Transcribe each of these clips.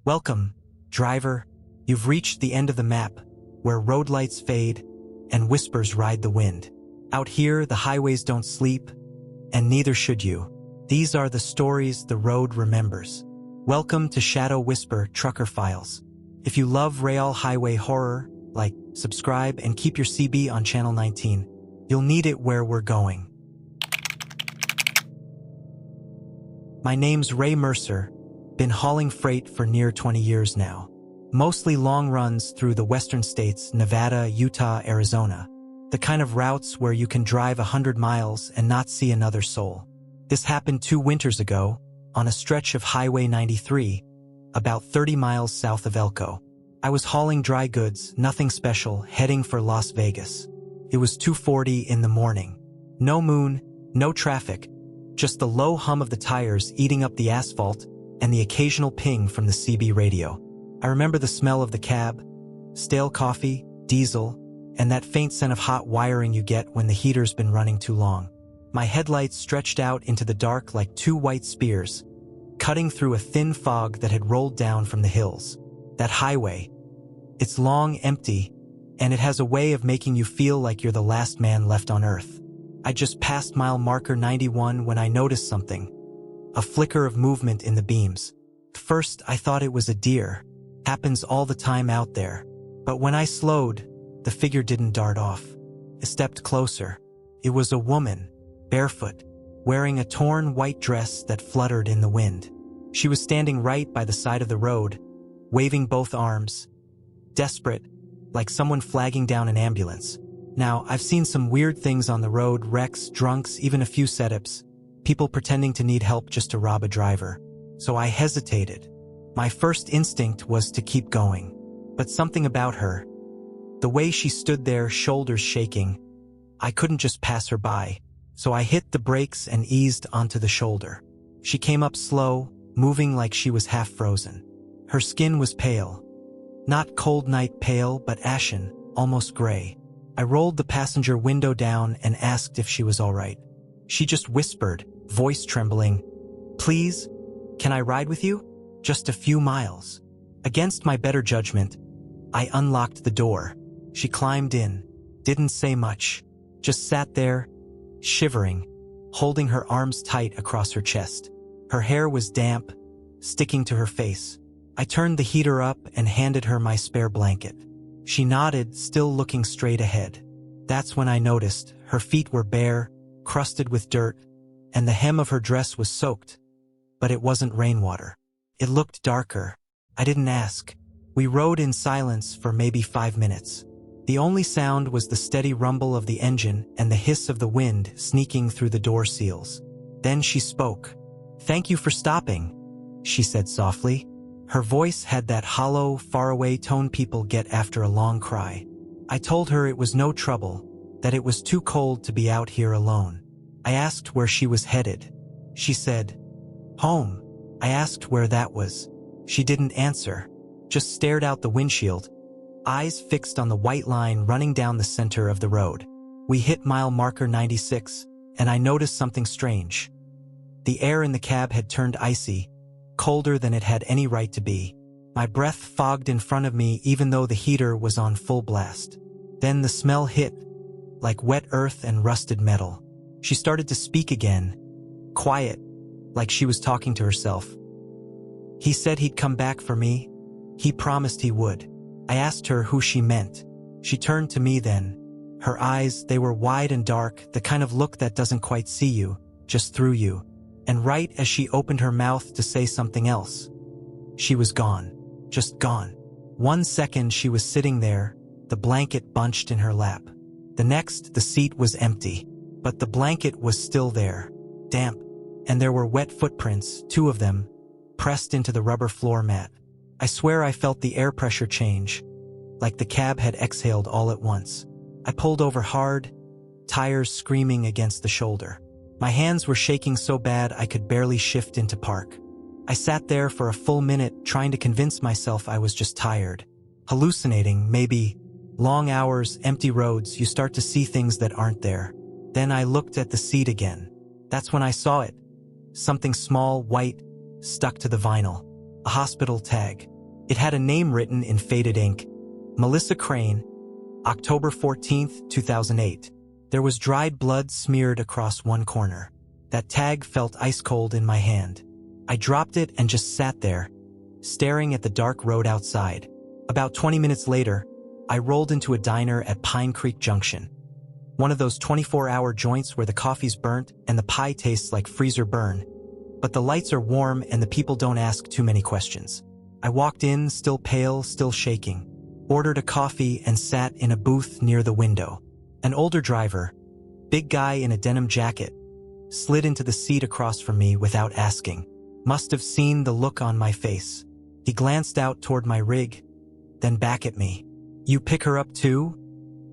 Welcome, driver. You've reached the end of the map, where road lights fade and whispers ride the wind. Out here, the highways don't sleep, and neither should you. These are the stories the road remembers. Welcome to Shadow Whisper Trucker Files. If you love rail highway horror, like, subscribe, and keep your CB on Channel 19. You'll need it where we're going. My name's Ray Mercer. Been hauling freight for near 20 years now. Mostly long runs through the western states, Nevada, Utah, Arizona. The kind of routes where you can drive 100 miles and not see another soul. This happened 2 winters ago, on a stretch of Highway 93, about 30 miles south of Elko. I was hauling dry goods, nothing special, heading for Las Vegas. It was 2:40 in the morning. No moon, no traffic, just the low hum of the tires eating up the asphalt and the occasional ping from the CB radio. I remember the smell of the cab, stale coffee, diesel, and that faint scent of hot wiring you get when the heater's been running too long. My headlights stretched out into the dark like 2 white spears, cutting through a thin fog that had rolled down from the hills. That highway, it's long, empty, and it has a way of making you feel like you're the last man left on Earth. I just passed mile marker 91 when I noticed something. A flicker of movement in the beams. First, I thought it was a deer. Happens all the time out there. But when I slowed, the figure didn't dart off. I stepped closer. It was a woman, barefoot, wearing a torn white dress that fluttered in the wind. She was standing right by the side of the road, waving both arms, desperate, like someone flagging down an ambulance. Now, I've seen some weird things on the road, wrecks, drunks, even a few setups, people pretending to need help just to rob a driver. So I hesitated. My first instinct was to keep going. But something about her, the way she stood there, shoulders shaking, I couldn't just pass her by. So I hit the brakes and eased onto the shoulder. She came up slow, moving like she was half frozen. Her skin was pale. Not cold night pale, but ashen, almost gray. I rolled the passenger window down and asked if she was all right. She just whispered, voice trembling, "Please, can I ride with you? Just a few miles." Against my better judgment, I unlocked the door. She climbed in, didn't say much, just sat there, shivering, holding her arms tight across her chest. Her hair was damp, sticking to her face. I turned the heater up and handed her my spare blanket. She nodded, still looking straight ahead. That's when I noticed her feet were bare, crusted with dirt, and the hem of her dress was soaked. But it wasn't rainwater. It looked darker. I didn't ask. We rode in silence for maybe 5 minutes. The only sound was the steady rumble of the engine and the hiss of the wind sneaking through the door seals. Then she spoke. "Thank you for stopping," she said softly. Her voice had that hollow, faraway tone people get after a long cry. I told her it was no trouble, that it was too cold to be out here alone. I asked where she was headed. She said, "Home." I asked where that was. She didn't answer, just stared out the windshield, eyes fixed on the white line running down the center of the road. We hit mile marker 96, and I noticed something strange. The air in the cab had turned icy, colder than it had any right to be. My breath fogged in front of me even though the heater was on full blast. Then the smell hit, like wet earth and rusted metal. She started to speak again, quiet, like she was talking to herself. "He said he'd come back for me. He promised he would." I asked her who she meant. She turned to me then. Her eyes, they were wide and dark, the kind of look that doesn't quite see you, just through you. And right as she opened her mouth to say something else, she was gone. Just gone. 1 second she was sitting there, the blanket bunched in her lap. The next, the seat was empty. But the blanket was still there, damp, and there were wet footprints, 2 of them, pressed into the rubber floor mat. I swear I felt the air pressure change, like the cab had exhaled all at once. I pulled over hard, tires screaming against the shoulder. My hands were shaking so bad I could barely shift into park. I sat there for a full minute trying to convince myself I was just tired. Hallucinating, maybe. Long hours, empty roads, you start to see things that aren't there. Then I looked at the seat again. That's when I saw it. Something small, white, stuck to the vinyl. a hospital tag. It had a name written in faded ink. Melissa Crane, October 14th, 2008. There was dried blood smeared across one corner. That tag felt ice cold in my hand. I dropped it and just sat there, staring at the dark road outside. About 20 minutes later, I rolled into a diner at Pine Creek Junction. One of those 24-hour joints where the coffee's burnt and the pie tastes like freezer burn, but the lights are warm and the people don't ask too many questions. I walked in, still pale, still shaking, ordered a coffee and sat in a booth near the window. An older driver, big guy in a denim jacket, slid into the seat across from me without asking. Must have seen the look on my face. He glanced out toward my rig, then back at me. "You pick her up too?"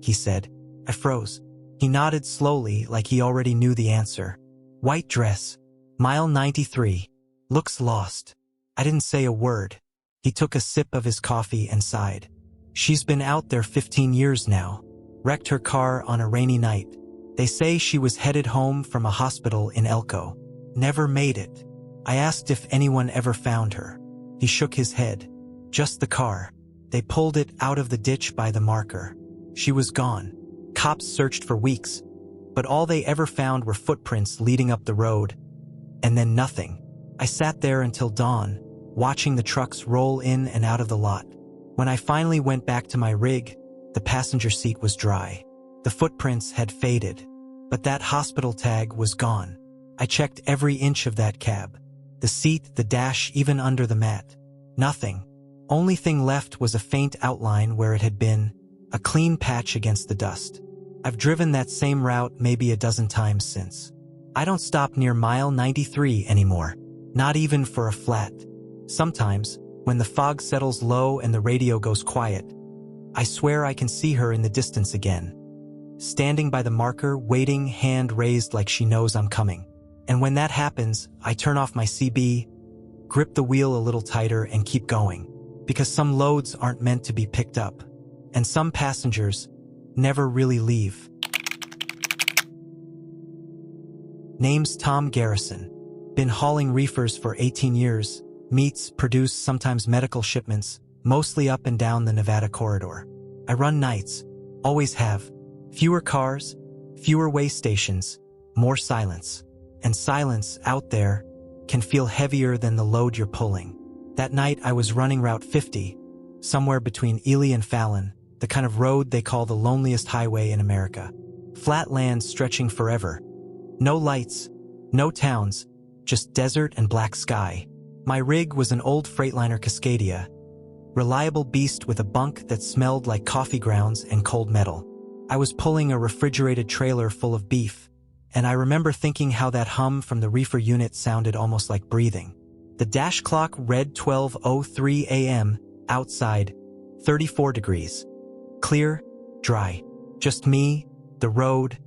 he said. I froze. He nodded slowly like he already knew the answer. "White dress. Mile 93. Looks lost." I didn't say a word. He took a sip of his coffee and sighed. "She's been out there 15 years now. Wrecked her car on a rainy night. They say she was headed home from a hospital in Elko. Never made it." I asked if anyone ever found her. He shook his head. "Just the car. They pulled it out of the ditch by the marker. She was gone. Cops searched for weeks, but all they ever found were footprints leading up the road, and then nothing." I sat there until dawn, watching the trucks roll in and out of the lot. When I finally went back to my rig, the passenger seat was dry. The footprints had faded, but that hospital tag was gone. I checked every inch of that cab. The seat, the dash, even under the mat. Nothing. Only thing left was a faint outline where it had been, a clean patch against the dust. I've driven that same route maybe a dozen times since. I don't stop near mile 93 anymore. Not even for a flat. Sometimes, when the fog settles low and the radio goes quiet, I swear I can see her in the distance again. Standing by the marker, waiting, hand raised like she knows I'm coming. And when that happens, I turn off my CB, grip the wheel a little tighter and keep going. Because some loads aren't meant to be picked up. And some passengers never really leave. Name's Tom Garrison. Been hauling reefers for 18 years. Meats, produce, sometimes medical shipments, mostly up and down the Nevada corridor. I run nights. Always have. Fewer cars, fewer way stations, more silence. And silence out there can feel heavier than the load you're pulling. That night I was running Route 50, somewhere between Ely and Fallon, the kind of road they call the loneliest highway in America. Flat land stretching forever. No lights, no towns, just desert and black sky. My rig was an old Freightliner Cascadia, reliable beast with a bunk that smelled like coffee grounds and cold metal. I was pulling a refrigerated trailer full of beef, and I remember thinking how that hum from the reefer unit sounded almost like breathing. The dash clock read 12:03 a.m. outside, 34 degrees. Clear, dry. Just me, the road,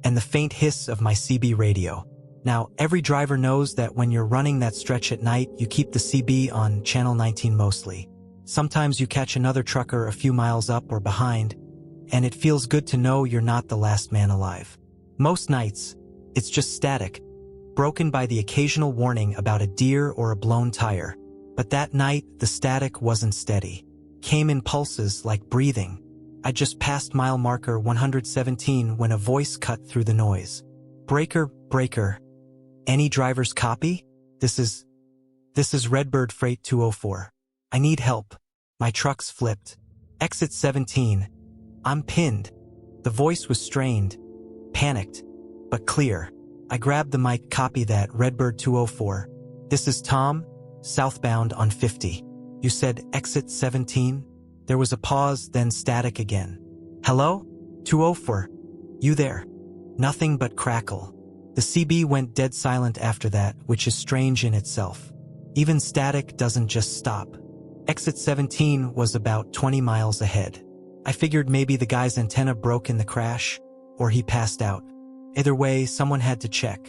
and the faint hiss of my CB radio. Now, every driver knows that when you're running that stretch at night, you keep the CB on channel 19 mostly. Sometimes you catch another trucker a few miles up or behind, and it feels good to know you're not the last man alive. Most nights, it's just static, broken by the occasional warning about a deer or a blown tire. But that night, the static wasn't steady. Came in pulses like breathing. I just passed mile marker 117 when a voice cut through the noise. "Breaker, breaker. Any driver's copy? This is Redbird Freight 204. I need help. My truck's flipped. Exit 17. I'm pinned." The voice was strained, panicked, but clear. I grabbed the mic. "Copy that, Redbird 204. This is Tom, southbound on 50. You said exit 17? There was a pause, then static again. "Hello? 204. You there?" Nothing but crackle. The CB went dead silent after that, which is strange in itself. Even static doesn't just stop. Exit 17 was about 20 miles ahead. I figured maybe the guy's antenna broke in the crash, or he passed out. Either way, someone had to check.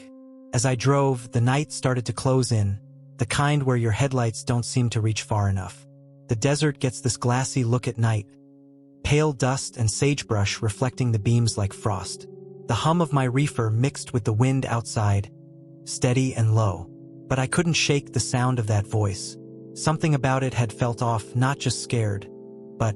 As I drove, the night started to close in, the kind where your headlights don't seem to reach far enough. The desert gets this glassy look at night, pale dust and sagebrush reflecting the beams like frost. The hum of my reefer mixed with the wind outside, steady and low. But I couldn't shake the sound of that voice. Something about it had felt off, not just scared, but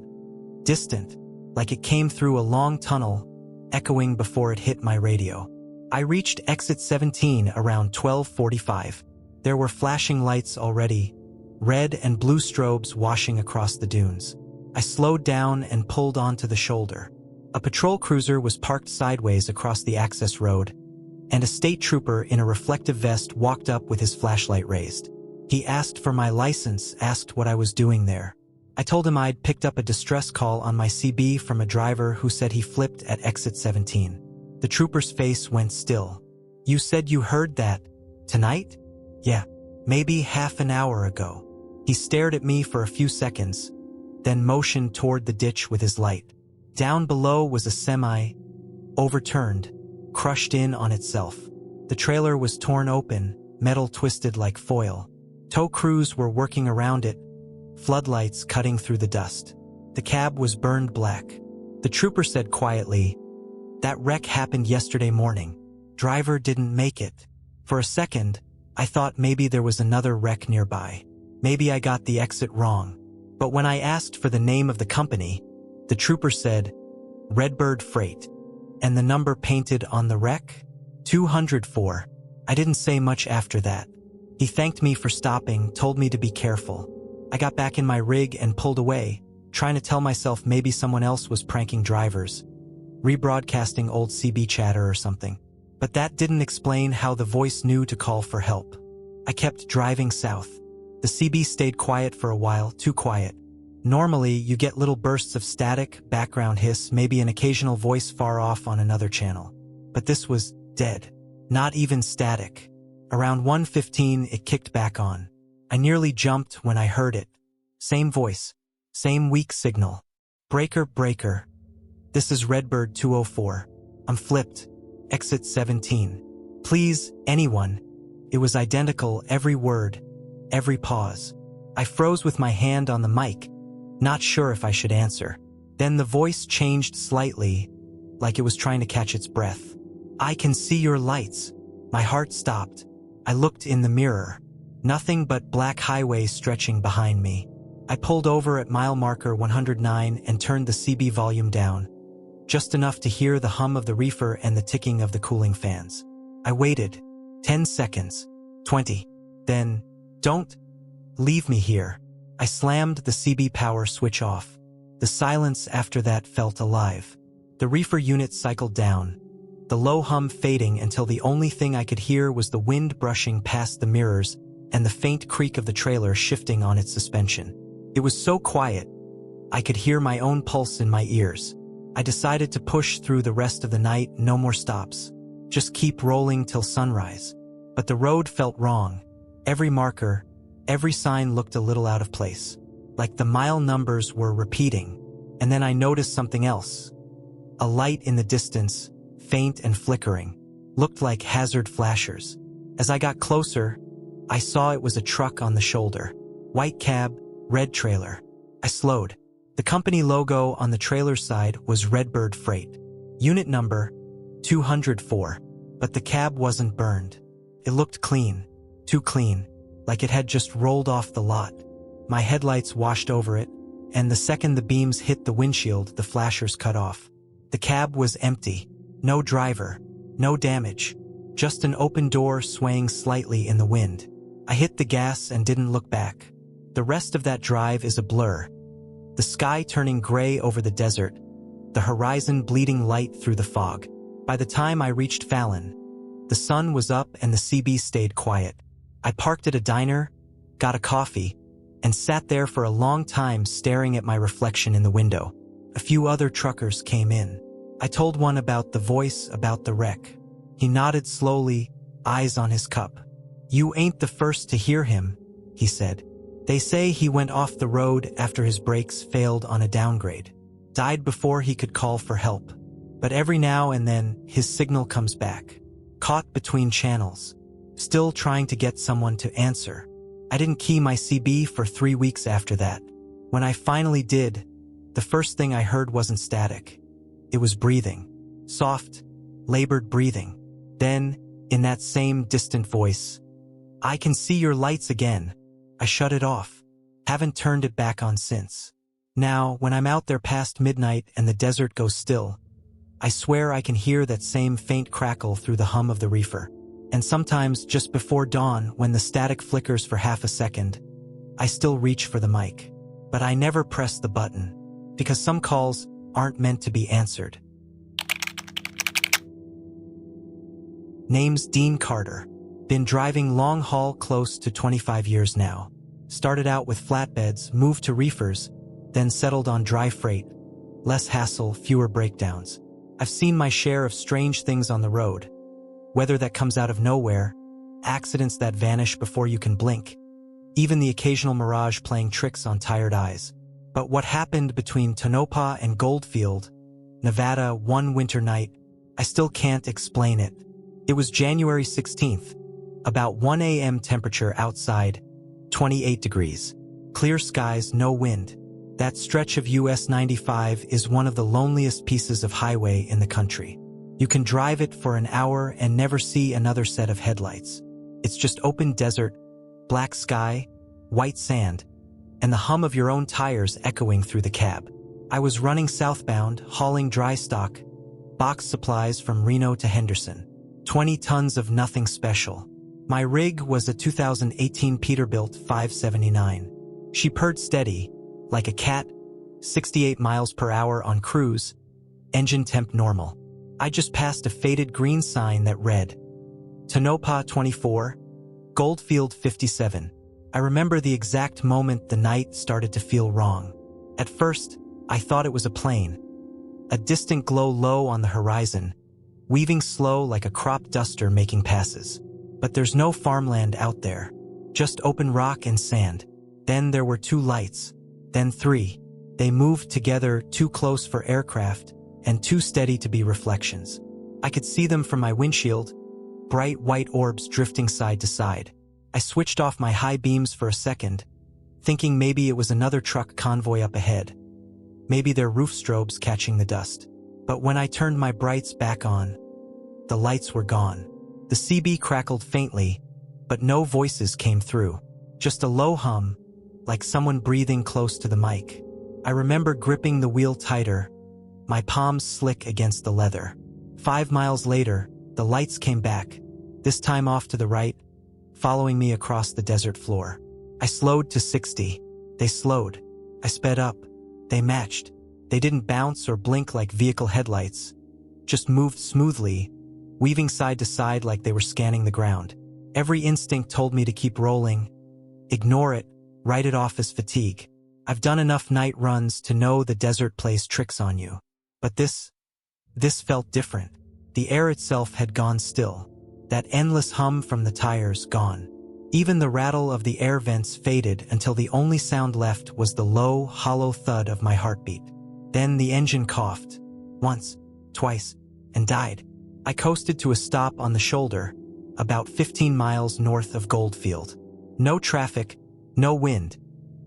distant, like it came through a long tunnel, echoing before it hit my radio. I reached exit 17 around 12:45. There were flashing lights already, red and blue strobes washing across the dunes. I slowed down and pulled onto the shoulder. A patrol cruiser was parked sideways across the access road, and a state trooper in a reflective vest walked up with his flashlight raised. He asked for my license, asked what I was doing there. I told him I'd picked up a distress call on my CB from a driver who said he flipped at exit 17. The trooper's face went still. "You said you heard that tonight?" "Yeah, maybe half an hour ago." He stared at me for a few seconds, then motioned toward the ditch with his light. Down below was a semi, overturned, crushed in on itself. The trailer was torn open, metal twisted like foil. Tow crews were working around it, floodlights cutting through the dust. The cab was burned black. The trooper said quietly, "That wreck happened yesterday morning. Driver didn't make it." For a second, I thought maybe there was another wreck nearby. Maybe I got the exit wrong. But when I asked for the name of the company, the trooper said, "Redbird Freight." And the number painted on the wreck? 204. I didn't say much after that. He thanked me for stopping, told me to be careful. I got back in my rig and pulled away, trying to tell myself maybe someone else was pranking drivers, rebroadcasting old CB chatter or something. But that didn't explain how the voice knew to call for help. I kept driving south. The CB stayed quiet for a while, too quiet. Normally, you get little bursts of static, background hiss, maybe an occasional voice far off on another channel. But this was dead. Not even static. Around 1:15, it kicked back on. I nearly jumped when I heard it. Same voice. Same weak signal. "Breaker, breaker. This is Redbird 204. I'm flipped. Exit 17. Please, anyone." It was identical, every word, every pause. I froze with my hand on the mic, not sure if I should answer. Then the voice changed slightly, like it was trying to catch its breath. "I can see your lights." My heart stopped. I looked in the mirror. Nothing but black highway stretching behind me. I pulled over at mile marker 109 and turned the CB volume down, just enough to hear the hum of the reefer and the ticking of the cooling fans. I waited. 10 seconds. 20. Then, "Don't leave me here." I slammed the CB power switch off. The silence after that felt alive. The reefer unit cycled down, the low hum fading until the only thing I could hear was the wind brushing past the mirrors and the faint creak of the trailer shifting on its suspension. It was so quiet, I could hear my own pulse in my ears. I decided to push through the rest of the night, no more stops. Just keep rolling till sunrise. But the road felt wrong. Every marker, every sign looked a little out of place, like the mile numbers were repeating. And then I noticed something else. A light in the distance, faint and flickering, looked like hazard flashers. As I got closer, I saw it was a truck on the shoulder. White cab, red trailer. I slowed. The company logo on the trailer's side was Redbird Freight. Unit number 204. But the cab wasn't burned. It looked clean. Too clean. Like it had just rolled off the lot. My headlights washed over it, and the second the beams hit the windshield, the flashers cut off. The cab was empty. No driver. No damage. Just an open door swaying slightly in the wind. I hit the gas and didn't look back. The rest of that drive is a blur. The sky turning gray over the desert, the horizon bleeding light through the fog. By the time I reached Fallon, the sun was up and the CB stayed quiet. I parked at a diner, got a coffee, and sat there for a long time staring at my reflection in the window. A few other truckers came in. I told one about the voice, about the wreck. He nodded slowly, eyes on his cup. "You ain't the first to hear him," he said. "They say he went off the road after his brakes failed on a downgrade. Died before he could call for help. But every now and then, his signal comes back. Caught between channels. Still trying to get someone to answer." I didn't key my CB for 3 weeks after that. When I finally did, the first thing I heard wasn't static. It was breathing. Soft, labored breathing. Then, in that same distant voice, "I can see your lights again." I shut it off. Haven't turned it back on since. Now, when I'm out there past midnight and the desert goes still, I swear I can hear that same faint crackle through the hum of the reefer. And sometimes, just before dawn, when the static flickers for half a second, I still reach for the mic. But I never press the button, because some calls aren't meant to be answered. Name's Dean Carter. Been driving long haul close to 25 years now. Started out with flatbeds, moved to reefers, then settled on dry freight. Less hassle, fewer breakdowns. I've seen my share of strange things on the road. Weather that comes out of nowhere, accidents that vanish before you can blink, even the occasional mirage playing tricks on tired eyes. But what happened between Tonopah and Goldfield, Nevada, one winter night, I still can't explain it. It was January 16th, about 1 a.m. temperature outside, 28 degrees. Clear skies, no wind. That stretch of US 95 is one of the loneliest pieces of highway in the country. You can drive it for an hour and never see another set of headlights. It's just open desert, black sky, white sand, and the hum of your own tires echoing through the cab. I was running southbound, hauling dry stock, box supplies from Reno to Henderson. 20 tons of nothing special. My rig was a 2018 Peterbilt 579. She purred steady, like a cat, 68 miles per hour on cruise, engine temp normal. I just passed a faded green sign that read, Tonopah 24, Goldfield 57. I remember the exact moment the night started to feel wrong. At first, I thought it was a plane. A distant glow low on the horizon, weaving slow like a crop duster making passes. But there's no farmland out there, just open rock and sand. Then there were 2 lights, then 3. They moved together, too close for aircraft and too steady to be reflections. I could see them from my windshield, bright white orbs drifting side to side. I switched off my high beams for a second, thinking maybe it was another truck convoy up ahead. Maybe their roof strobes catching the dust. But when I turned my brights back on, the lights were gone. The CB crackled faintly, but no voices came through. Just a low hum, like someone breathing close to the mic. I remember gripping the wheel tighter, my palms slick against the leather. 5 miles later, the lights came back, this time off to the right, following me across the desert floor. I slowed to 60. They slowed. I sped up. They matched. They didn't bounce or blink like vehicle headlights, just moved smoothly, weaving side to side like they were scanning the ground. Every instinct told me to keep rolling, ignore it, write it off as fatigue. I've done enough night runs to know the desert plays tricks on you. But this felt different. The air itself had gone still. That endless hum from the tires gone. Even the rattle of the air vents faded until the only sound left was the low, hollow thud of my heartbeat. Then the engine coughed, once, twice, and died. I coasted to a stop on the shoulder, about 15 miles north of Goldfield. No traffic, no wind,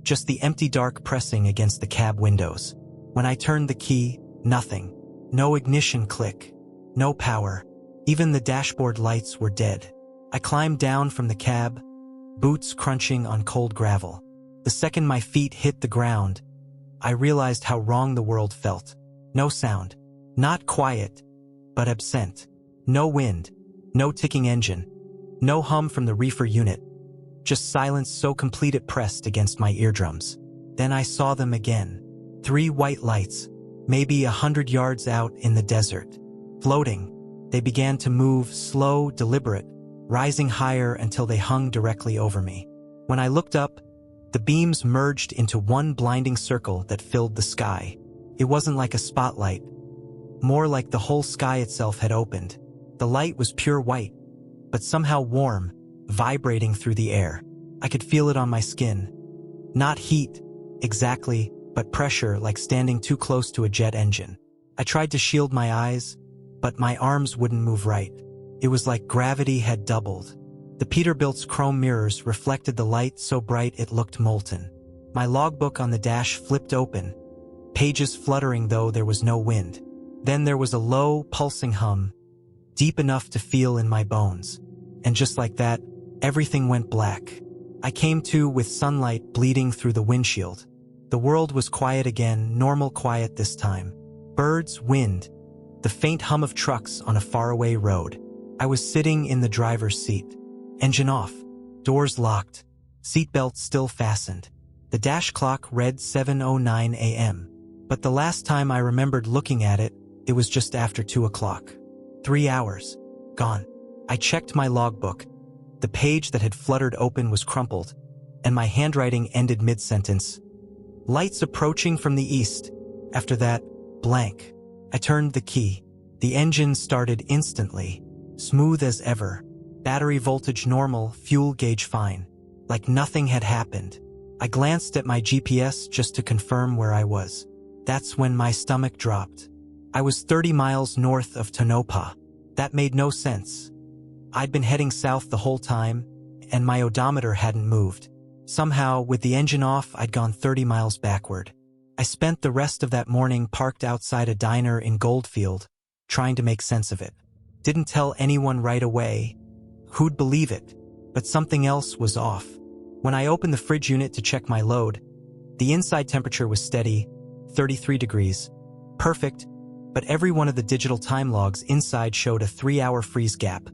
just the empty dark pressing against the cab windows. When I turned the key, nothing. No ignition click, no power. Even the dashboard lights were dead. I climbed down from the cab, boots crunching on cold gravel. The second my feet hit the ground, I realized how wrong the world felt. No sound. Not quiet, but absent. No wind. No ticking engine. No hum from the reefer unit. Just silence so complete it pressed against my eardrums. Then I saw them again. 3 white lights, maybe 100 yards out in the desert. Floating. They began to move, slow, deliberate, rising higher until they hung directly over me. When I looked up, the beams merged into one blinding circle that filled the sky. It wasn't like a spotlight, more like the whole sky itself had opened. The light was pure white, but somehow warm, vibrating through the air. I could feel it on my skin. Not heat, exactly, but pressure like standing too close to a jet engine. I tried to shield my eyes, but my arms wouldn't move right. It was like gravity had doubled. The Peterbilt's chrome mirrors reflected the light so bright it looked molten. My logbook on the dash flipped open, pages fluttering though there was no wind. Then there was a low, pulsing hum, deep enough to feel in my bones. And just like that, everything went black. I came to with sunlight bleeding through the windshield. The world was quiet again, normal quiet this time. Birds, wind, the faint hum of trucks on a faraway road. I was sitting in the driver's seat. Engine off, doors locked, seatbelt still fastened. The dash clock read 7:09 a.m. But the last time I remembered looking at it, it was just after 2 o'clock. 3 hours. Gone. I checked my logbook. The page that had fluttered open was crumpled, and my handwriting ended mid-sentence. Lights approaching from the east. After that, blank. I turned the key. The engine started instantly, smooth as ever. Battery voltage normal, fuel gauge fine. Like nothing had happened. I glanced at my GPS just to confirm where I was. That's when my stomach dropped. I was 30 miles north of Tonopah. That made no sense. I'd been heading south the whole time, and my odometer hadn't moved. Somehow, with the engine off, I'd gone 30 miles backward. I spent the rest of that morning parked outside a diner in Goldfield, trying to make sense of it. Didn't tell anyone right away. Who'd believe it? But something else was off. When I opened the fridge unit to check my load, the inside temperature was steady, 33 degrees. Perfect, but every one of the digital time logs inside showed a 3-hour freeze gap,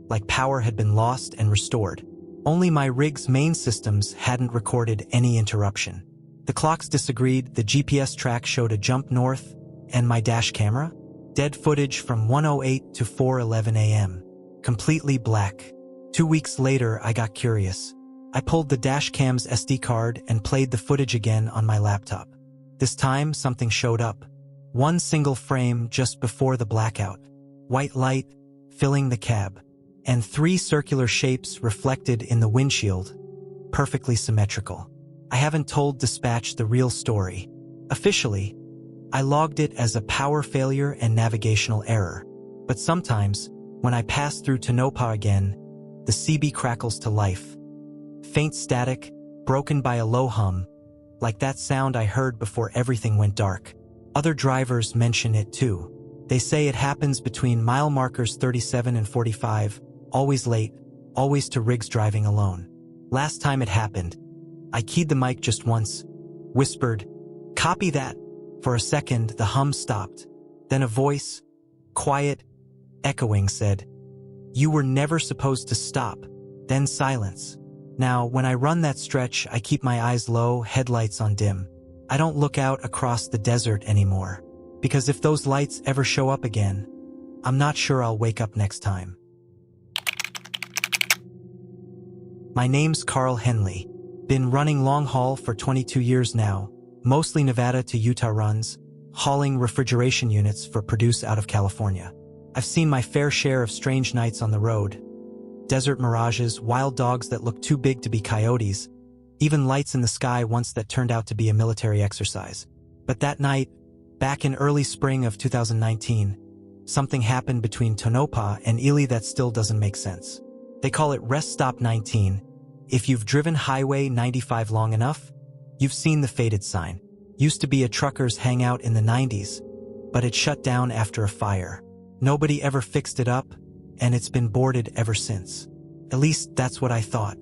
like power had been lost and restored. Only my rig's main systems hadn't recorded any interruption. The clocks disagreed, the GPS track showed a jump north, and my dash camera? Dead footage from 1:08 to 4:11 a.m. Completely black. 2 weeks later, I got curious. I pulled the dash cam's SD card and played the footage again on my laptop. This time, something showed up. One single frame just before the blackout. White light filling the cab, and 3 circular shapes reflected in the windshield, perfectly symmetrical. I haven't told dispatch the real story. Officially, I logged it as a power failure and navigational error. But sometimes, when I pass through Tonopah again, the CB crackles to life. Faint static, broken by a low hum, like that sound I heard before everything went dark. Other drivers mention it too. They say it happens between mile markers 37 and 45, always late, always to rigs driving alone. Last time it happened, I keyed the mic just once, whispered, "Copy that." For a second, the hum stopped. Then a voice, quiet, echoing, said, "You were never supposed to stop." Then silence. Now, when I run that stretch, I keep my eyes low, headlights on dim. I don't look out across the desert anymore, because if those lights ever show up again, I'm not sure I'll wake up next time. My name's Carl Henley. Been running long haul for 22 years now, mostly Nevada to Utah runs, hauling refrigeration units for produce out of California. I've seen my fair share of strange nights on the road. Desert mirages, wild dogs that look too big to be coyotes, even lights in the sky once that turned out to be a military exercise. But that night, back in early spring of 2019, something happened between Tonopah and Ely that still doesn't make sense. They call it Rest Stop 19. If you've driven Highway 95 long enough, you've seen the faded sign. Used to be a trucker's hangout in the 90s, but it shut down after a fire. Nobody ever fixed it up, and it's been boarded ever since. At least that's what I thought.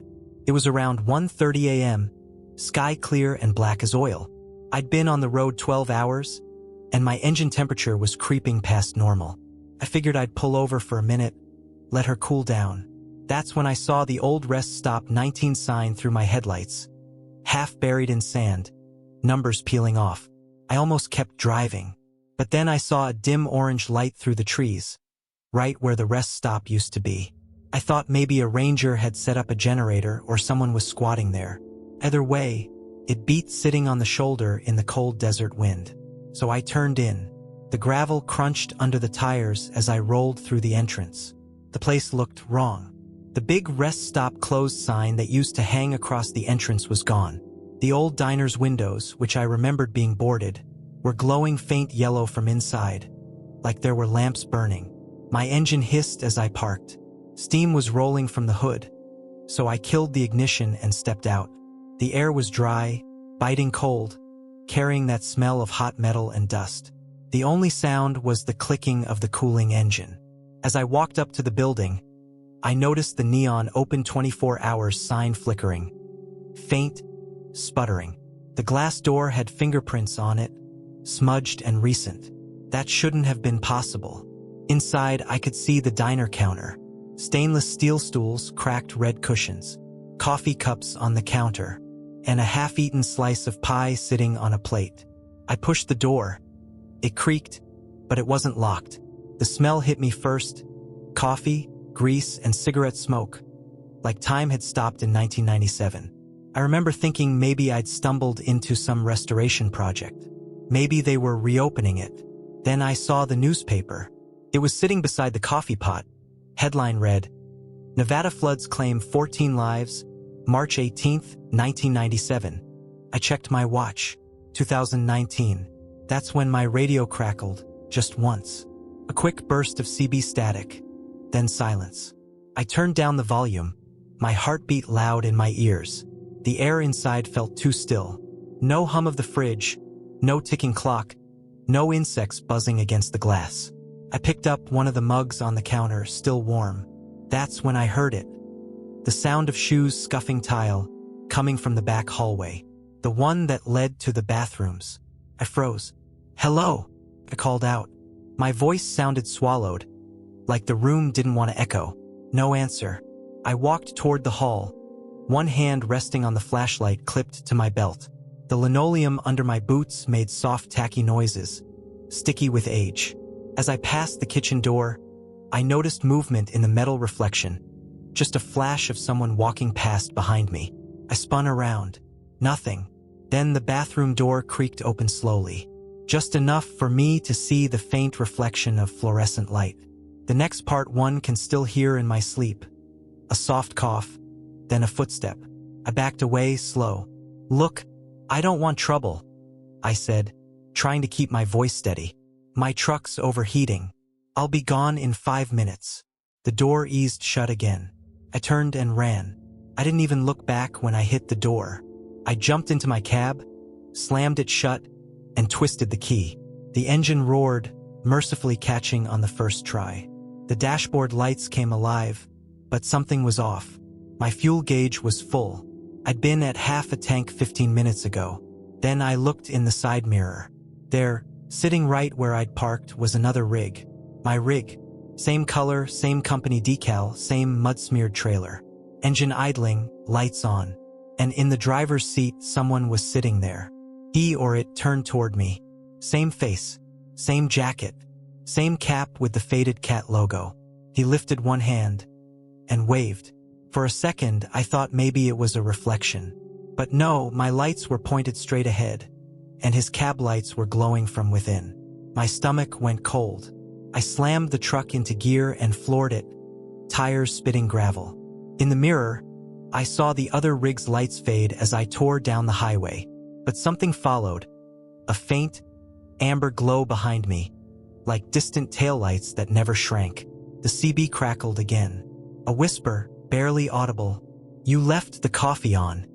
It was around 1:30 a.m., sky clear and black as oil. I'd been on the road 12 hours, and my engine temperature was creeping past normal. I figured I'd pull over for a minute, let her cool down. That's when I saw the old Rest Stop 19 sign through my headlights, half buried in sand, numbers peeling off. I almost kept driving, but then I saw a dim orange light through the trees, right where the rest stop used to be. I thought maybe a ranger had set up a generator or someone was squatting there. Either way, it beat sitting on the shoulder in the cold desert wind. So I turned in. The gravel crunched under the tires as I rolled through the entrance. The place looked wrong. The big Rest Stop closed sign that used to hang across the entrance was gone. The old diner's windows, which I remembered being boarded, were glowing faint yellow from inside, like there were lamps burning. My engine hissed as I parked. Steam was rolling from the hood, so I killed the ignition and stepped out. The air was dry, biting cold, carrying that smell of hot metal and dust. The only sound was the clicking of the cooling engine. As I walked up to the building, I noticed the neon open 24 hours sign flickering. faint, sputtering. The glass door had fingerprints on it, smudged and recent. That shouldn't have been possible. Inside, I could see the diner counter. Stainless steel stools, cracked red cushions, coffee cups on the counter, and a half-eaten slice of pie sitting on a plate. I pushed the door. It creaked, but it wasn't locked. The smell hit me first. Coffee, grease, and cigarette smoke. Like time had stopped in 1997. I remember thinking maybe I'd stumbled into some restoration project. Maybe they were reopening it. Then I saw the newspaper. It was sitting beside the coffee pot. Headline read, "Nevada floods claim 14 lives, March 18th, 1997. I checked my watch. 2019. That's when my radio crackled, just once. A quick burst of CB static, then silence. I turned down the volume. My heart beat loud in my ears. The air inside felt too still. No hum of the fridge, no ticking clock, no insects buzzing against the glass. I picked up one of the mugs on the counter, still warm. That's when I heard it. The sound of shoes scuffing tile, coming from the back hallway. The one that led to the bathrooms. I froze. "Hello," I called out. My voice sounded swallowed, like the room didn't want to echo. No answer. I walked toward the hall, one hand resting on the flashlight clipped to my belt. The linoleum under my boots made soft, tacky noises, sticky with age. As I passed the kitchen door, I noticed movement in the metal reflection, just a flash of someone walking past behind me. I spun around. Nothing. Then the bathroom door creaked open slowly, just enough for me to see the faint reflection of fluorescent light. The next part one can still hear in my sleep. A soft cough, then a footstep. I backed away, slow. "Look, I don't want trouble," I said, trying to keep my voice steady. "My truck's overheating. I'll be gone in 5 minutes." The door eased shut again. I turned and ran. I didn't even look back when I hit the door. I jumped into my cab, slammed it shut, and twisted the key. The engine roared, mercifully catching on the first try. The dashboard lights came alive, but something was off. My fuel gauge was full. I'd been at half a tank 15 minutes ago. Then I looked in the side mirror. There, sitting right where I'd parked, was another rig. My rig. Same color, same company decal, same mud-smeared trailer. Engine idling, lights on. And in the driver's seat, someone was sitting there. He or it turned toward me. Same face, same jacket, same cap with the faded cat logo. He lifted one hand and waved. For a second, I thought maybe it was a reflection. But no, my lights were pointed straight ahead, and his cab lights were glowing from within. My stomach went cold. I slammed the truck into gear and floored it, tires spitting gravel. In the mirror, I saw the other rig's lights fade as I tore down the highway. But something followed, a faint, amber glow behind me, like distant taillights that never shrank. The CB crackled again. A whisper, barely audible. "You left the coffee on."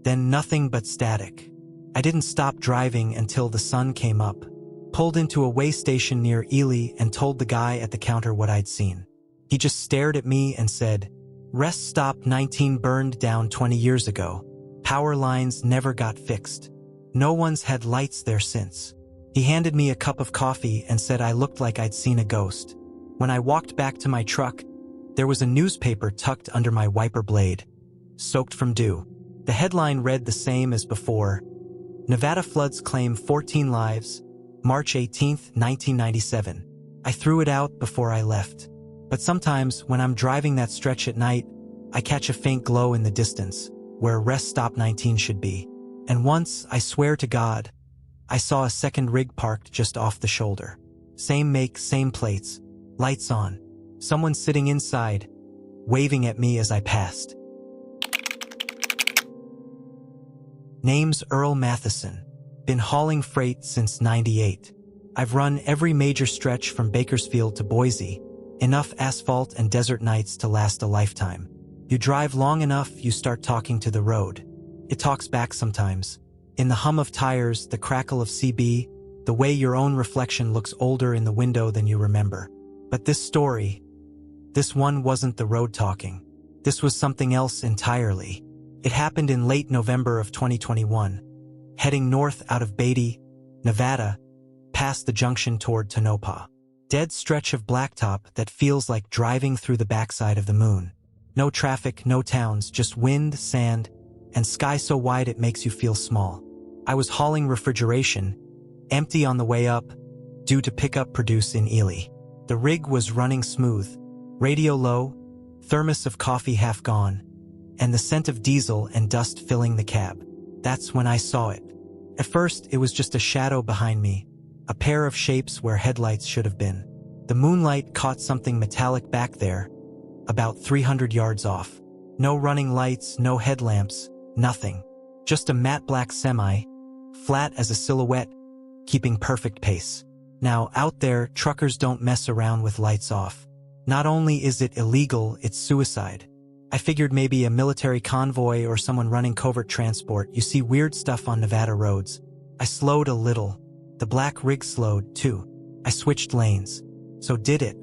Then nothing but static. I didn't stop driving until the sun came up. Pulled into a way station near Ely and told the guy at the counter what I'd seen. He just stared at me and said, "Rest stop 19 burned down 20 years ago. Power lines never got fixed. No one's had lights there since." He handed me a cup of coffee and said I looked like I'd seen a ghost. When I walked back to my truck, there was a newspaper tucked under my wiper blade, soaked from dew. The headline read the same as before. "Nevada floods claim 14 lives, March 18th, 1997. I threw it out before I left. But sometimes, when I'm driving that stretch at night, I catch a faint glow in the distance, where rest stop 19 should be. And once, I swear to God, I saw a second rig parked just off the shoulder. Same make, same plates, lights on. Someone sitting inside, waving at me as I passed. Name's Earl Matheson. Been hauling freight since '98. I've run every major stretch from Bakersfield to Boise. Enough asphalt and desert nights to last a lifetime. You drive long enough, you start talking to the road. It talks back sometimes. In the hum of tires, the crackle of CB, the way your own reflection looks older in the window than you remember. But this story, this one wasn't the road talking. This was something else entirely. It happened in late November of 2021, heading north out of Beatty, Nevada, past the junction toward Tonopah. Dead stretch of blacktop that feels like driving through the backside of the moon. No traffic, no towns, just wind, sand, and sky so wide it makes you feel small. I was hauling refrigeration, empty on the way up, due to pick up produce in Ely. The rig was running smooth, radio low, thermos of coffee half gone, and the scent of diesel and dust filling the cab. That's when I saw it. At first, it was just a shadow behind me, a pair of shapes where headlights should have been. The moonlight caught something metallic back there, about 300 yards off. No running lights, no headlamps, nothing. Just a matte black semi, flat as a silhouette, keeping perfect pace. Now, out there, truckers don't mess around with lights off. Not only is it illegal, it's suicide. I figured maybe a military convoy or someone running covert transport. You see weird stuff on Nevada roads. I slowed a little. The black rig slowed, too. I switched lanes. So did it.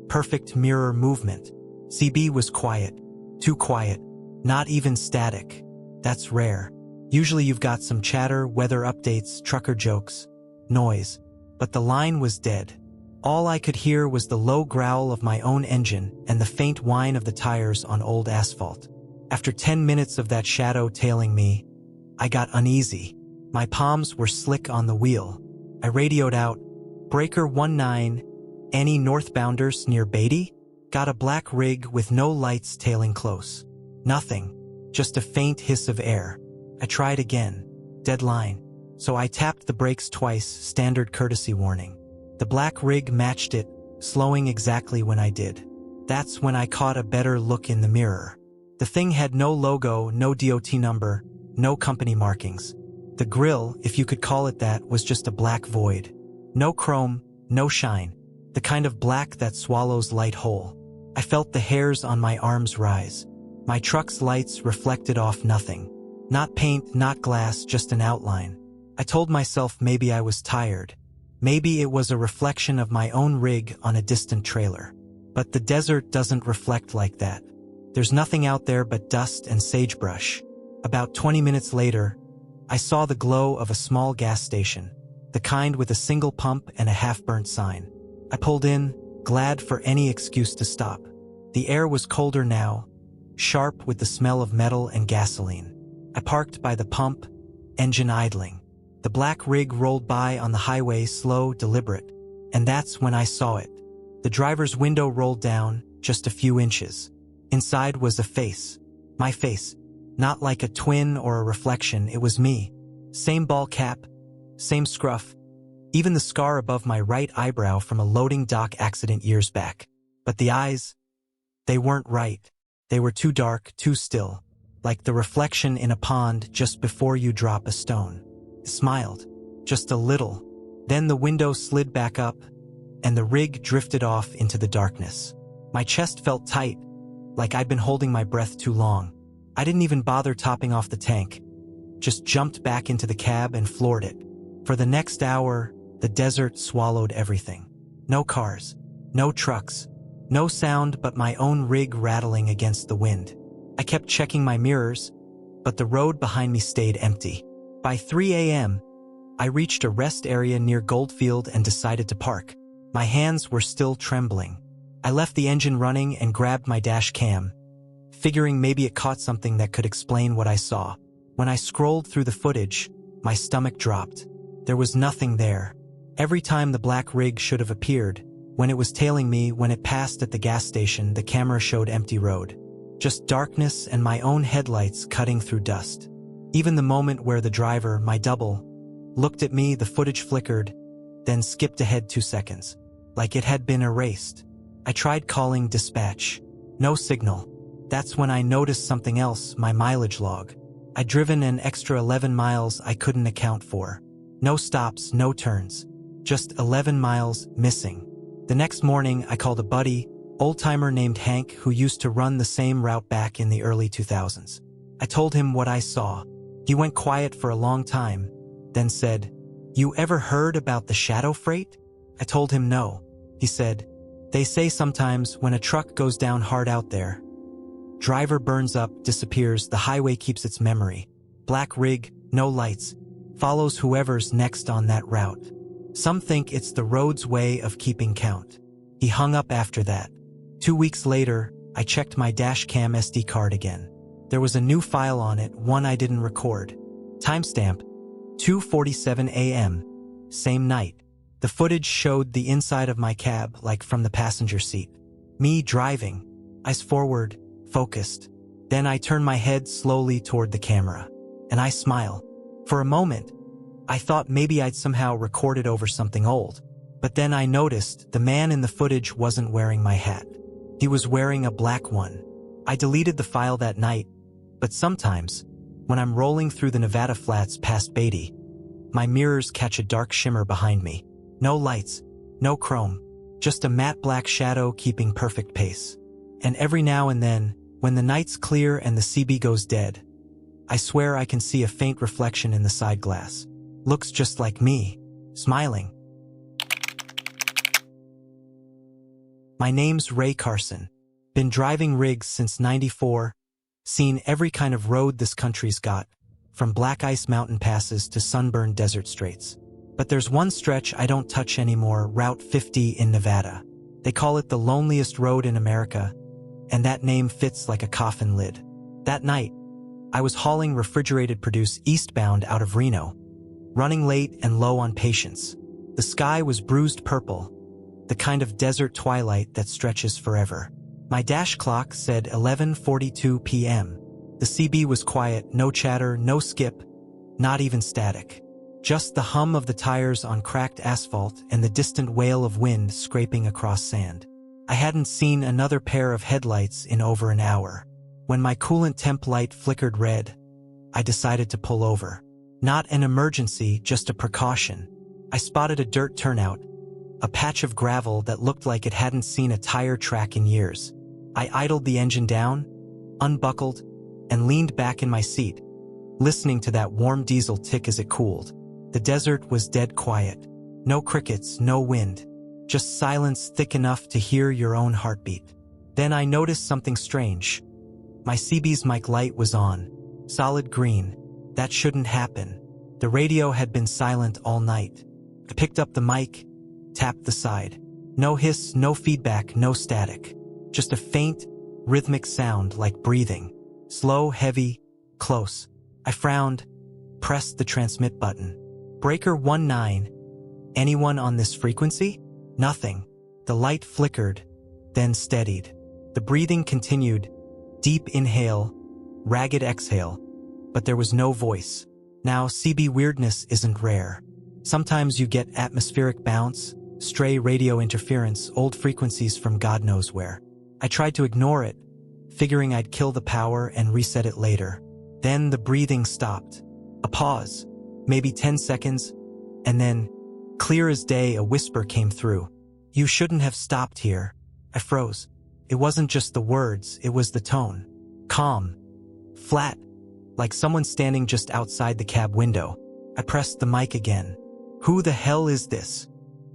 Perfect mirror movement. CB was quiet. Too quiet. Not even static. That's rare. Usually you've got some chatter, weather updates, trucker jokes, noise. But the line was dead. All I could hear was the low growl of my own engine and the faint whine of the tires on old asphalt. After 10 minutes of that shadow tailing me, I got uneasy. My palms were slick on the wheel. I radioed out, "Breaker 19, any northbounders near Beatty?" Got a black rig with no lights tailing close. Nothing, just a faint hiss of air. I tried again. Dead line. So I tapped the brakes twice, standard courtesy warning. The black rig matched it, slowing exactly when I did. That's when I caught a better look in the mirror. The thing had no logo, no DOT number, no company markings. The grille, if you could call it that, was just a black void. No chrome, no shine. The kind of black that swallows light whole. I felt the hairs on my arms rise. My truck's lights reflected off nothing. Not paint, not glass, just an outline. I told myself maybe I was tired. Maybe it was a reflection of my own rig on a distant trailer. But the desert doesn't reflect like that. There's nothing out there but dust and sagebrush. About 20 minutes later, I saw the glow of a small gas station, the kind with a single pump and a half-burnt sign. I pulled in, glad for any excuse to stop. The air was colder now, sharp with the smell of metal and gasoline. I parked by the pump, engine idling. The black rig rolled by on the highway, slow, deliberate. And that's when I saw it. The driver's window rolled down, just a few inches. Inside was a face. My face. Not like a twin or a reflection, it was me. Same ball cap, same scruff, even the scar above my right eyebrow from a loading dock accident years back. But the eyes, they weren't right. They were too dark, too still, like the reflection in a pond just before you drop a stone. It smiled, just a little. Then the window slid back up, and the rig drifted off into the darkness. My chest felt tight, like I'd been holding my breath too long. I didn't even bother topping off the tank, just jumped back into the cab and floored it. For the next hour, the desert swallowed everything. No cars, no trucks, no sound but my own rig rattling against the wind. I kept checking my mirrors, but the road behind me stayed empty. By 3 a.m., I reached a rest area near Goldfield and decided to park. My hands were still trembling. I left the engine running and grabbed my dash cam, figuring maybe it caught something that could explain what I saw. When I scrolled through the footage, my stomach dropped. There was nothing there. Every time the black rig should have appeared, when it was tailing me, when it passed at the gas station, the camera showed empty road. Just darkness and my own headlights cutting through dust. Even the moment where the driver, my double, looked at me, the footage flickered, then skipped ahead 2 seconds, like it had been erased. I tried calling dispatch. No signal. That's when I noticed something else, my mileage log. I'd driven an extra 11 miles I couldn't account for. No stops, no turns. Just 11 miles missing. The next morning, I called a buddy, old-timer named Hank, who used to run the same route back in the early 2000s. I told him what I saw. He went quiet for a long time, then said, "You ever heard about the shadow freight?" I told him no. He said, "They say sometimes when a truck goes down hard out there, Driver burns up, disappears, the highway keeps its memory. Black rig, no lights, follows whoever's next on that route. Some think it's the road's way of keeping count. He hung up after that. 2 weeks later, I checked my dash cam SD card again. There was a new file on it, one I didn't record. Timestamp, 2:47 a.m., same night. The footage showed the inside of my cab, like from the passenger seat. Me driving, eyes forward, focused. Then I turn my head slowly toward the camera, and I smile. For a moment, I thought maybe I'd somehow recorded over something old. But then I noticed the man in the footage wasn't wearing my hat. He was wearing a black one. I deleted the file that night, but sometimes, when I'm rolling through the Nevada flats past Beatty, my mirrors catch a dark shimmer behind me. No lights, no chrome, just a matte black shadow keeping perfect pace. And every now and then, when the night's clear and the CB goes dead, I swear I can see a faint reflection in the side glass. Looks just like me, smiling. My name's Ray Carson. Been driving rigs since '94, seen every kind of road this country's got, from black ice mountain passes to sunburned desert straits. But there's one stretch I don't touch anymore, Route 50 in Nevada. They call it the loneliest road in America, and that name fits like a coffin lid. That night, I was hauling refrigerated produce eastbound out of Reno, running late and low on patience. The sky was bruised purple, the kind of desert twilight that stretches forever. My dash clock said 11:42 p.m. The CB was quiet, no chatter, no skip, not even static. Just the hum of the tires on cracked asphalt and the distant wail of wind scraping across sand. I hadn't seen another pair of headlights in over an hour. When my coolant temp light flickered red, I decided to pull over. Not an emergency, just a precaution. I spotted a dirt turnout, a patch of gravel that looked like it hadn't seen a tire track in years. I idled the engine down, unbuckled, and leaned back in my seat, listening to that warm diesel tick as it cooled. The desert was dead quiet. No crickets, no wind, just silence thick enough to hear your own heartbeat. Then I noticed something strange. My CB's mic light was on, solid green. That shouldn't happen. The radio had been silent all night. I picked up the mic, tapped the side. No hiss, no feedback, no static. Just a faint, rhythmic sound like breathing. Slow, heavy, close. I frowned, pressed the transmit button. Breaker 19. Anyone on this frequency? Nothing. The light flickered, then steadied. The breathing continued. Deep inhale, ragged exhale. But there was no voice. Now, CB weirdness isn't rare. Sometimes you get atmospheric bounce, stray radio interference, old frequencies from God knows where. I tried to ignore it, figuring I'd kill the power and reset it later. Then the breathing stopped. A pause, maybe 10 seconds, and then, clear as day, a whisper came through. You shouldn't have stopped here. I froze. It wasn't just the words, it was the tone. Calm. Flat. Like someone standing just outside the cab window. I pressed the mic again. Who the hell is this?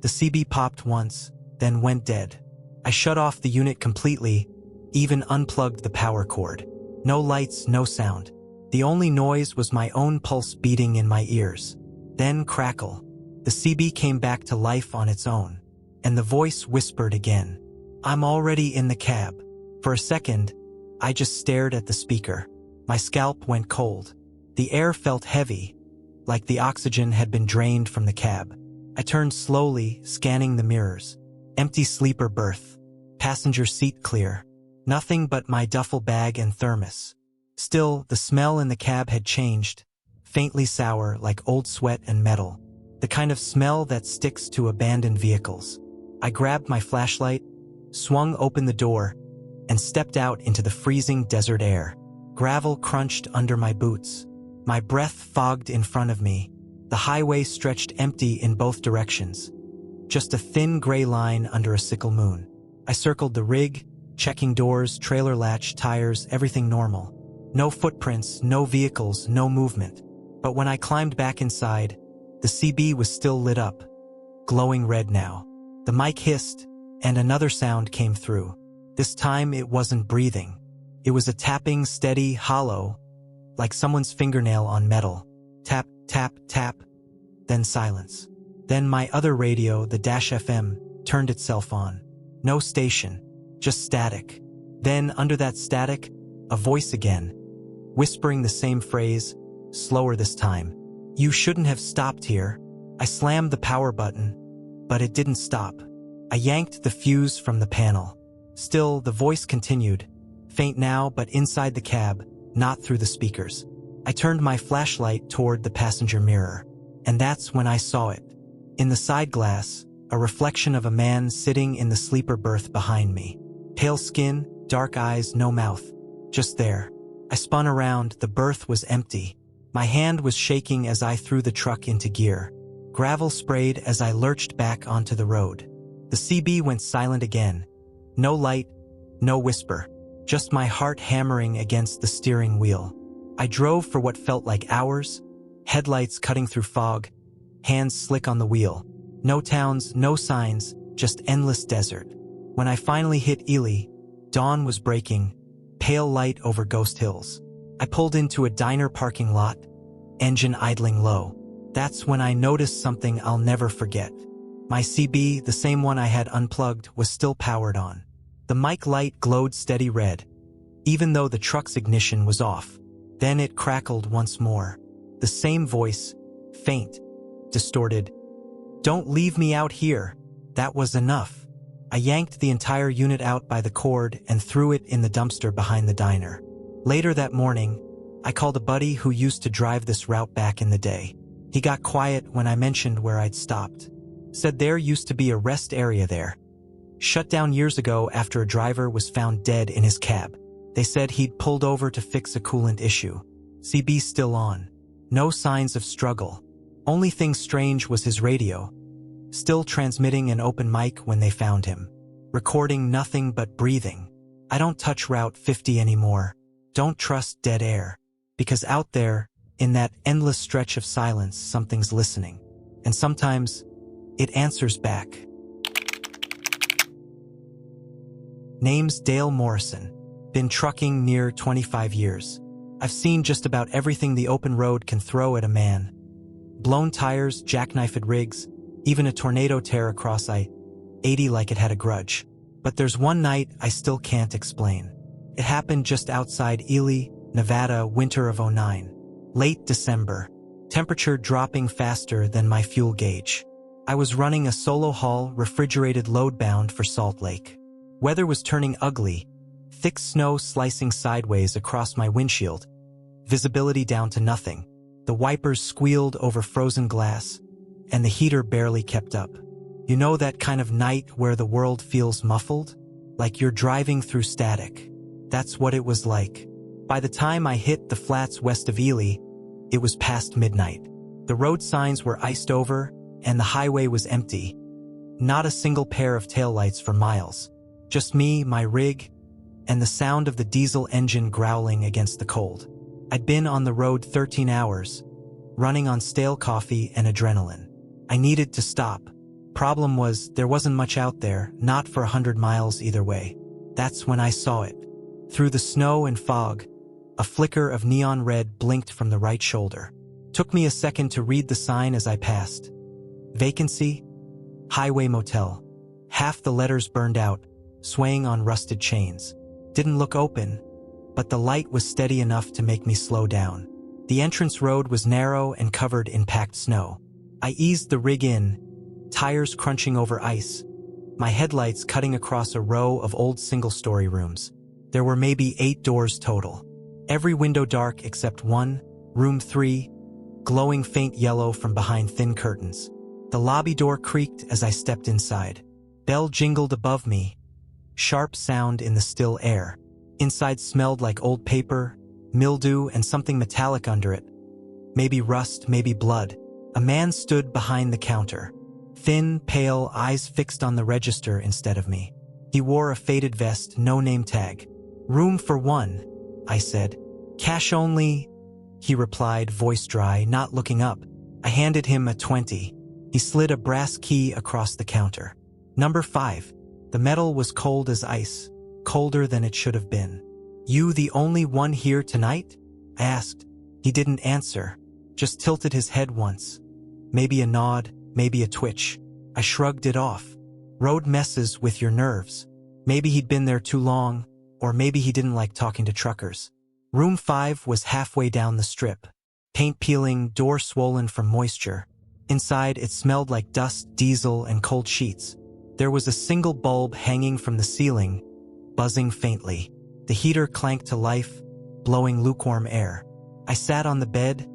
The CB popped once, then went dead. I shut off the unit completely, even unplugged the power cord. No lights, no sound. The only noise was my own pulse beating in my ears. Then crackle. The CB came back to life on its own. And the voice whispered again. I'm already in the cab. For a second, I just stared at the speaker. My scalp went cold. The air felt heavy, like the oxygen had been drained from the cab. I turned slowly, scanning the mirrors. Empty sleeper berth. Passenger seat clear. Nothing but my duffel bag and thermos. Still, the smell in the cab had changed. Faintly sour, like old sweat and metal. The kind of smell that sticks to abandoned vehicles. I grabbed my flashlight, swung open the door, and stepped out into the freezing desert air. Gravel crunched under my boots. My breath fogged in front of me. The highway stretched empty in both directions. Just a thin gray line under a sickle moon. I circled the rig, checking doors, trailer latch, tires, everything normal. No footprints, no vehicles, no movement. But when I climbed back inside, the CB was still lit up, glowing red now. The mic hissed, and another sound came through. This time it wasn't breathing, It was a tapping, steady, hollow, like someone's fingernail on metal. Tap, tap, tap, then silence. Then my other radio, the Dash FM, turned itself on. No station, just static. Then, under that static, a voice again, whispering the same phrase, slower this time. You shouldn't have stopped here. I slammed the power button, but it didn't stop. I yanked the fuse from the panel. Still, the voice continued, faint now but inside the cab, not through the speakers. I turned my flashlight toward the passenger mirror, and that's when I saw it. In the side glass, a reflection of a man sitting in the sleeper berth behind me. Pale skin, dark eyes, no mouth. Just there. I spun around, the berth was empty. My hand was shaking as I threw the truck into gear. Gravel sprayed as I lurched back onto the road. The CB went silent again. No light, no whisper. Just my heart hammering against the steering wheel. I drove for what felt like hours, headlights cutting through fog, hands slick on the wheel. No towns, no signs, just endless desert. When I finally hit Ely, dawn was breaking, pale light over ghost hills. I pulled into a diner parking lot, engine idling low. That's when I noticed something I'll never forget. My CB, the same one I had unplugged, was still powered on. The mic light glowed steady red, even though the truck's ignition was off. Then it crackled once more. The same voice, faint, distorted. Don't leave me out here. That was enough. I yanked the entire unit out by the cord and threw it in the dumpster behind the diner. Later that morning, I called a buddy who used to drive this route back in the day. He got quiet when I mentioned where I'd stopped. Said there used to be a rest area there. Shut down years ago after a driver was found dead in his cab. They said he'd pulled over to fix a coolant issue. CB still on. No signs of struggle. Only thing strange was his radio. Still transmitting an open mic when they found him. Recording nothing but breathing. I don't touch Route 50 anymore. Don't trust dead air. Because out there, in that endless stretch of silence, something's listening. And sometimes, it answers back. Name's Dale Morrison. Been trucking near 25 years. I've seen just about everything the open road can throw at a man. Blown tires, jackknifed rigs, even a tornado tear across I-80 like it had a grudge. But there's one night I still can't explain. It happened just outside Ely, Nevada, winter of '09. Late December. Temperature dropping faster than my fuel gauge. I was running a solo haul refrigerated load bound for Salt Lake. Weather was turning ugly. Thick snow slicing sideways across my windshield. Visibility down to nothing. The wipers squealed over frozen glass, and the heater barely kept up. You know that kind of night where the world feels muffled? Like you're driving through static. That's what it was like. By the time I hit the flats west of Ely, it was past midnight. The road signs were iced over, and the highway was empty. Not a single pair of taillights for miles. Just me, my rig, and the sound of the diesel engine growling against the cold. I'd been on the road 13 hours, running on stale coffee and adrenaline. I needed to stop. Problem was, there wasn't much out there, not for 100 miles either way. That's when I saw it. Through the snow and fog, a flicker of neon red blinked from the right shoulder. Took me a second to read the sign as I passed. Vacancy? Highway Motel. Half the letters burned out, swaying on rusted chains. Didn't look open, but the light was steady enough to make me slow down. The entrance road was narrow and covered in packed snow. I eased the rig in, tires crunching over ice, my headlights cutting across a row of old single-story rooms. There were maybe 8 doors total. Every window dark except one, room 3, glowing faint yellow from behind thin curtains. The lobby door creaked as I stepped inside. Bell jingled above me, sharp sound in the still air. Inside smelled like old paper, mildew, and something metallic under it. Maybe rust, maybe blood. A man stood behind the counter. Thin, pale, eyes fixed on the register instead of me. He wore a faded vest, no name tag. Room for one, I said. Cash only, he replied, voice dry, not looking up. I handed him a 20. He slid a brass key across the counter. Number 5. The metal was cold as ice, colder than it should have been. "You the only one here tonight?" I asked. He didn't answer, just tilted his head once. Maybe a nod, maybe a twitch. I shrugged it off. Road messes with your nerves. Maybe he'd been there too long, or maybe he didn't like talking to truckers. Room 5 was halfway down the strip. Paint peeling, door swollen from moisture. Inside, it smelled like dust, diesel, and cold sheets. There was a single bulb hanging from the ceiling, buzzing faintly. The heater clanked to life, blowing lukewarm air. I sat on the bed,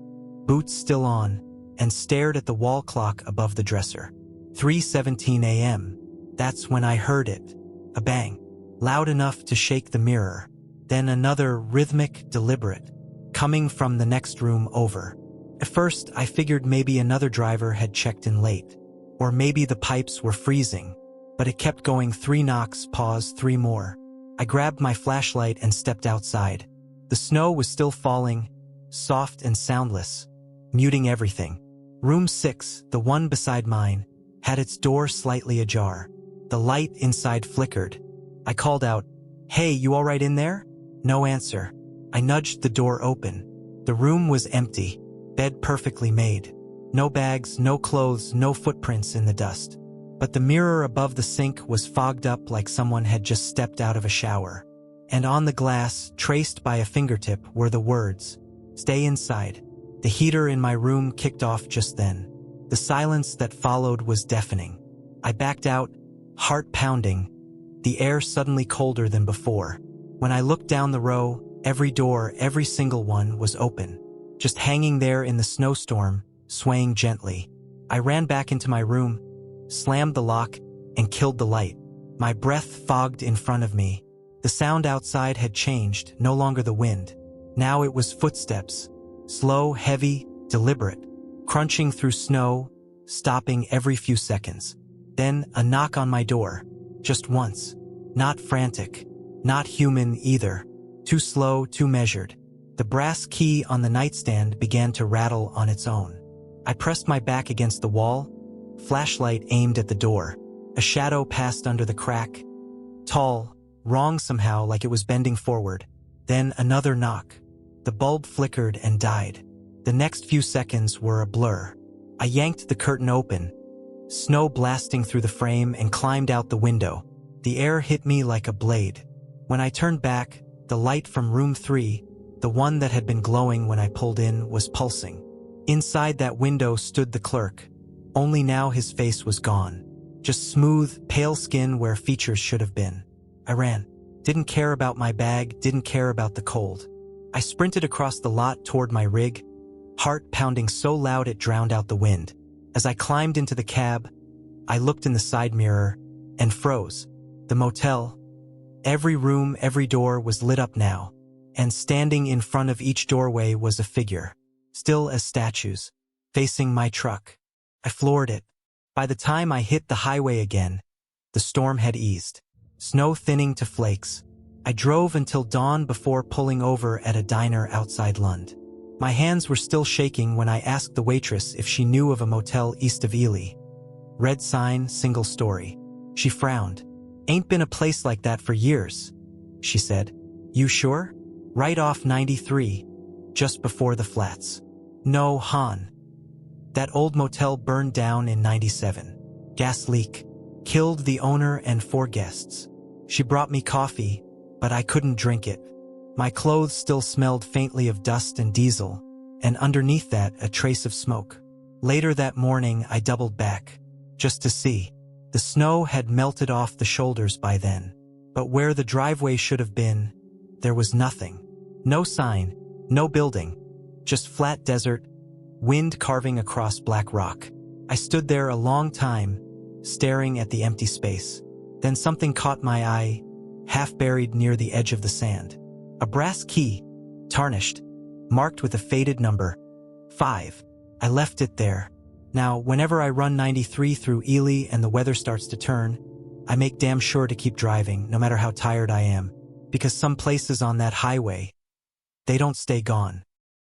boots still on, and stared at the wall clock above the dresser. 3:17 a.m. That's when I heard it. A bang, loud enough to shake the mirror. Then another, rhythmic, deliberate, coming from the next room over. At first, I figured maybe another driver had checked in late, or maybe the pipes were freezing. But it kept going. 3 knocks, pause, 3 more. I grabbed my flashlight and stepped outside. The snow was still falling, soft and soundless, muting everything. Room 6, the one beside mine, had its door slightly ajar. The light inside flickered. I called out, "Hey, you all right in there?" No answer. I nudged the door open. The room was empty, bed perfectly made. No bags, no clothes, no footprints in the dust. But the mirror above the sink was fogged up like someone had just stepped out of a shower. And on the glass, traced by a fingertip, were the words, "Stay inside." The heater in my room kicked off just then. The silence that followed was deafening. I backed out, heart pounding, the air suddenly colder than before. When I looked down the row, every door, every single one, was open, just hanging there in the snowstorm, swaying gently. I ran back into my room, slammed the lock, and killed the light. My breath fogged in front of me. The sound outside had changed, no longer the wind. Now it was footsteps, slow, heavy, deliberate, crunching through snow, stopping every few seconds. Then a knock on my door, just once. Not frantic, not human either. Too slow, too measured. The brass key on the nightstand began to rattle on its own. I pressed my back against the wall, flashlight aimed at the door. A shadow passed under the crack. Tall, wrong somehow, like it was bending forward. Then another knock. The bulb flickered and died. The next few seconds were a blur. I yanked the curtain open, snow blasting through the frame, and climbed out the window. The air hit me like a blade. When I turned back, the light from room 3, the one that had been glowing when I pulled in, was pulsing. Inside that window stood the clerk. Only now his face was gone. Just smooth, pale skin where features should have been. I ran. Didn't care about my bag, didn't care about the cold. I sprinted across the lot toward my rig, heart pounding so loud it drowned out the wind. As I climbed into the cab, I looked in the side mirror and froze. The motel, every room, every door was lit up now, and standing in front of each doorway was a figure, still as statues, facing my truck. I floored it. By the time I hit the highway again, the storm had eased, snow thinning to flakes. I drove until dawn before pulling over at a diner outside Lund. My hands were still shaking when I asked the waitress if she knew of a motel east of Ely. Red sign, single story. She frowned. "Ain't been a place like that for years," she said. "You sure? Right off 93, just before the flats." "No, Han. That old motel burned down in 97. Gas leak. Killed the owner and 4 guests. She brought me coffee, but I couldn't drink it. My clothes still smelled faintly of dust and diesel, and underneath that a trace of smoke. Later that morning I doubled back, just to see. The snow had melted off the shoulders by then, but where the driveway should have been, there was nothing. No sign, no building, just flat desert, wind carving across black rock. I stood there a long time, staring at the empty space. Then something caught my eye, half buried near the edge of the sand. A brass key, tarnished, marked with a faded number, 5. I left it there. Now, whenever I run 93 through Ely and the weather starts to turn, I make damn sure to keep driving, no matter how tired I am, because some places on that highway, they don't stay gone.